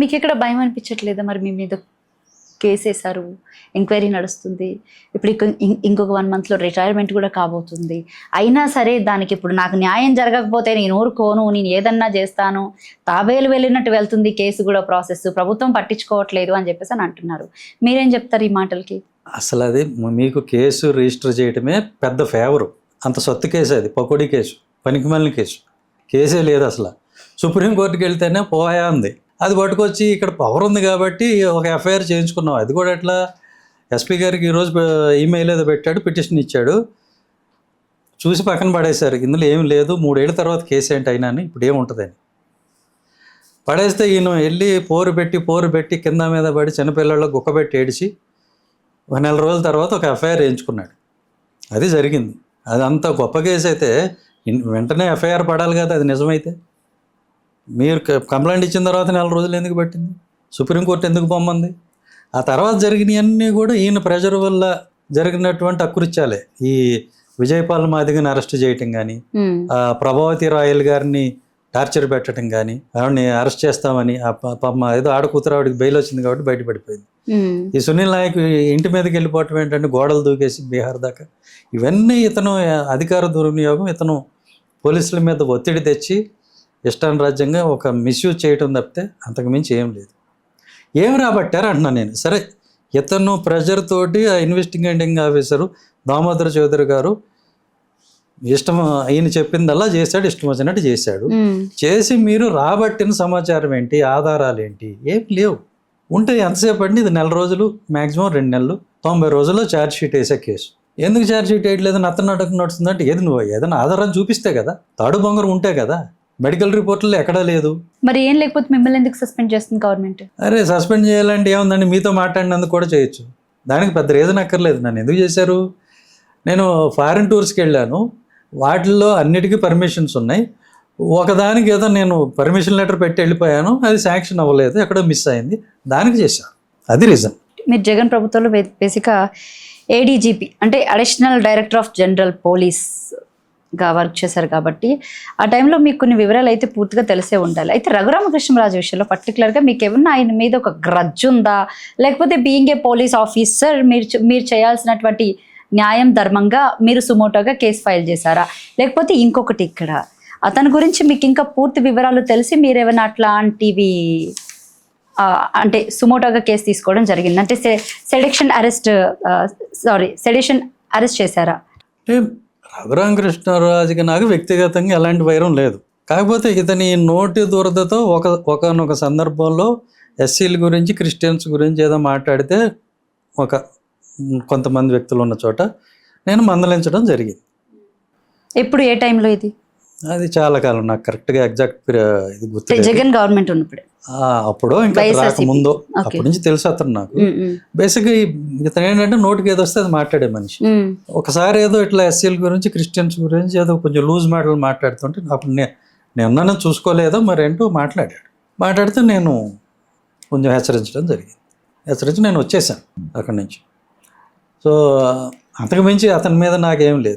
మీకు ఇక్కడ భయం అనిపించట్లేదా? మరి మీ మీద కేసు వేశారు, ఎంక్వైరీ నడుస్తుంది, ఇప్పుడు ఇంకొక 1 monthలో రిటైర్మెంట్ కూడా కాబోతుంది. అయినా సరే దానికి ఇప్పుడు నాకు న్యాయం జరగకపోతే నేను ఊరుకోను, నేను ఏదన్నా చేస్తాను, తాబేలు వెళ్ళినట్టు వెళ్తుంది కేసు కూడా ప్రాసెస్, ప్రభుత్వం పట్టించుకోవట్లేదు అని చెప్పేసి అని అంటున్నారు. మీరేం చెప్తారు ఈ మాటలకి? అసలు అది మీకు కేసు రిజిస్టర్ చేయటమే పెద్ద ఫేవరు. అంత సొత్తు కేసు, అది పకోడీ కేసు, పనికిమాలిన కేసే లేదు అసలు. సుప్రీంకోర్టుకి వెళ్తేనే పోయా ఉంది, అది పట్టుకొచ్చి ఇక్కడ పవర్ ఉంది కాబట్టి ఒక ఎఫ్ఐఆర్ చేయించుకున్నాం. అది కూడా ఎట్లా, ఎస్పీ గారికి ఈరోజు ఈమెయిల్ ఏదో పెట్టాడు, పిటిషన్ ఇచ్చాడు, చూసి పక్కన పడేశారు. ఇందులో ఏమి లేదు, 3 ఏళ్ళ తర్వాత కేసు ఏంటి అయినా అని, ఇప్పుడు ఏముంటుందని పడేస్తే ఈయన వెళ్ళి పోరు పెట్టి కింద మీద పడి చిన్నపిల్లల్లో గుక్కబెట్టి ఏడిచి 1 నెల రోజుల తర్వాత ఒక ఎఫ్ఐఆర్ వేయించుకున్నాడు. అది జరిగింది. అది అంత గొప్ప కేసు అయితే వెంటనే ఎఫ్ఐఆర్ పడాలి కదా, అది నిజమైతే. మీరు కంప్లైంట్ ఇచ్చిన తర్వాత 1 నెల రోజులు ఎందుకు పట్టింది? సుప్రీంకోర్టు ఎందుకు పొమ్మంది? ఆ తర్వాత జరిగినవన్నీ కూడా ఈయన ప్రెజర్ వల్ల జరిగినటువంటి అకృత్యాలే. ఈ విజయపాల్ మాదిగని అరెస్ట్ చేయటం కానీ, ప్రభావతి రాయల్ గారిని టార్చర్ పెట్టడం కానీ, ఆవిడని అరెస్ట్ చేస్తామని ఏదో ఆడకూతురు, ఆవిడకి బెయిల్ వచ్చింది కాబట్టి బయటపడిపోయింది. ఈ సునీల్ నాయక్ ఇంటి మీదకి వెళ్ళిపోవటం ఏంటంటే గోడలు దూకేసి బీహార్ దాకా. ఇవన్నీ ఇతను అధికార దుర్వినియోగం, ఇతను పోలీసుల మీద ఒత్తిడి తెచ్చి ఇష్టానురాజ్యంగా ఒక మిస్యూజ్ చేయటం తప్పితే అంతకు మించి ఏం లేదు. ఏం రాబట్టారు అంటున్నాను నేను. సరే, ఇతను ప్రెజర్ తోటి ఆ ఇన్వెస్టిగేటింగ్ ఆఫీసరు దామోదర్ చౌదరి గారు ఇష్టం ఈయన చెప్పిందల్లా చేశాడు, ఇష్టం వచ్చినట్టు చేశాడు. చేసి మీరు రాబట్టిన సమాచారం ఏంటి, ఆధారాలు ఏంటి, ఏం లేవు. ఉంటే ఎంతసేపు అండి, ఇది 1 నెల రోజులు, మ్యాక్సిమం 2 నెలలు, 90 రోజుల్లో ఛార్జ్ షీట్ వేసే కేసు. ఎందుకు ఛార్జ్ షీట్ వేయట్లేదు, నత్తనాటకం నడుస్తుందంటే ఏది నువ్వు ఏదైనా ఆధారం చూపిస్తే కదా, తాడు బొంగరం ఉంటే కదా. మెడికల్ రిపోర్ట్లో ఎక్కడా లేదు. మరి ఏం లేకపోతే మిమ్మల్ని ఎందుకు సస్పెండ్ చేస్తుంది గవర్నమెంట్? అరే సస్పెండ్ చేయాలంటే ఏముందండి, మీతో మాట్లాడినందుకు కూడా చేయొచ్చు, దానికి పెద్ద రీజన్ అక్కర్లేదు. నన్ను ఎందుకు చేశారు? నేను ఫారిన్ టూర్స్కి వెళ్ళాను, వాటిల్లో అన్నిటికీ పర్మిషన్స్ ఉన్నాయి. ఒకదానికి ఏదో నేను పర్మిషన్ లెటర్ పెట్టి వెళ్ళిపోయాను, అది శాంక్షన్ అవ్వలేదు, ఎక్కడో మిస్ అయింది, దానికి చేశాను, అది రీజన్. మీరు జగన్ ప్రభుత్వంలో బేసిక్గా ఏడీజీపీ అంటే అడిషనల్ డైరెక్టర్ ఆఫ్ జనరల్ పోలీస్గా వర్క్ చేశారు కాబట్టి ఆ టైంలో మీకు కొన్ని వివరాలు అయితే పూర్తిగా తెలిసే ఉండాలి. అయితే రఘురామకృష్ణరాజు విషయంలో పర్టికులర్గా మీకు ఏమన్నా ఆయన మీద ఒక గ్రడ్జ్ ఉందా, లేకపోతే బీయింగ్ ఏ పోలీస్ ఆఫీసర్ మీరు చేయాల్సినటువంటి న్యాయం ధర్మంగా మీరు సుమోటోగా కేసు ఫైల్ చేశారా, లేకపోతే ఇంకొకటి ఇక్కడ అతని గురించి మీకు ఇంకా పూర్తి వివరాలు తెలిసి మీరేమైనా అట్లాంటివి అంటే సుమోటోగా కేసు తీసుకోవడం జరిగింది, అంటే సెడిషన్ అరెస్ట్ చేశారా? అంటే రఘురామకృష్ణరాజుకి నాకు వ్యక్తిగతంగా ఎలాంటి వైరం లేదు. కాకపోతే ఇతని నోటి దురదతో ఒకనొక సందర్భంలో ఎస్సీల గురించి, క్రిస్టియన్స్ గురించి ఏదో మాట్లాడితే కొంతమంది వ్యక్తులు ఉన్న చోట నేను మందలించడం జరిగింది. ఎప్పుడు, ఏ టైంలో ఇది? అది చాలా కాలం, నాకు కరెక్ట్గా ఎగ్జాక్ట్ ఇది గుర్తు. జగన్ గవర్నమెంట్ ఉన్నప్పుడు, అప్పుడు ఇంకా రాకముందో, అప్పటి నుంచి తెలుసు అతను నాకు. బేసిక్గా ఇతను ఏంటంటే నోటికి ఏదో వస్తే అది మాట్లాడే మనిషి. ఒకసారి ఏదో ఇట్లా ఎస్సీల గురించి, క్రిస్టియన్స్ గురించి ఏదో కొంచెం లూజ్ మాటలు మాట్లాడుతుంటే అప్పుడు నేను చూసుకోలేదో మరేంటో మాట్లాడితే నేను కొంచెం హెచ్చరించడం జరిగింది. హెచ్చరించి నేను వచ్చేసాను అక్కడి నుంచి. సో అంతకు మించి అతని మీద నాకేం లేదు.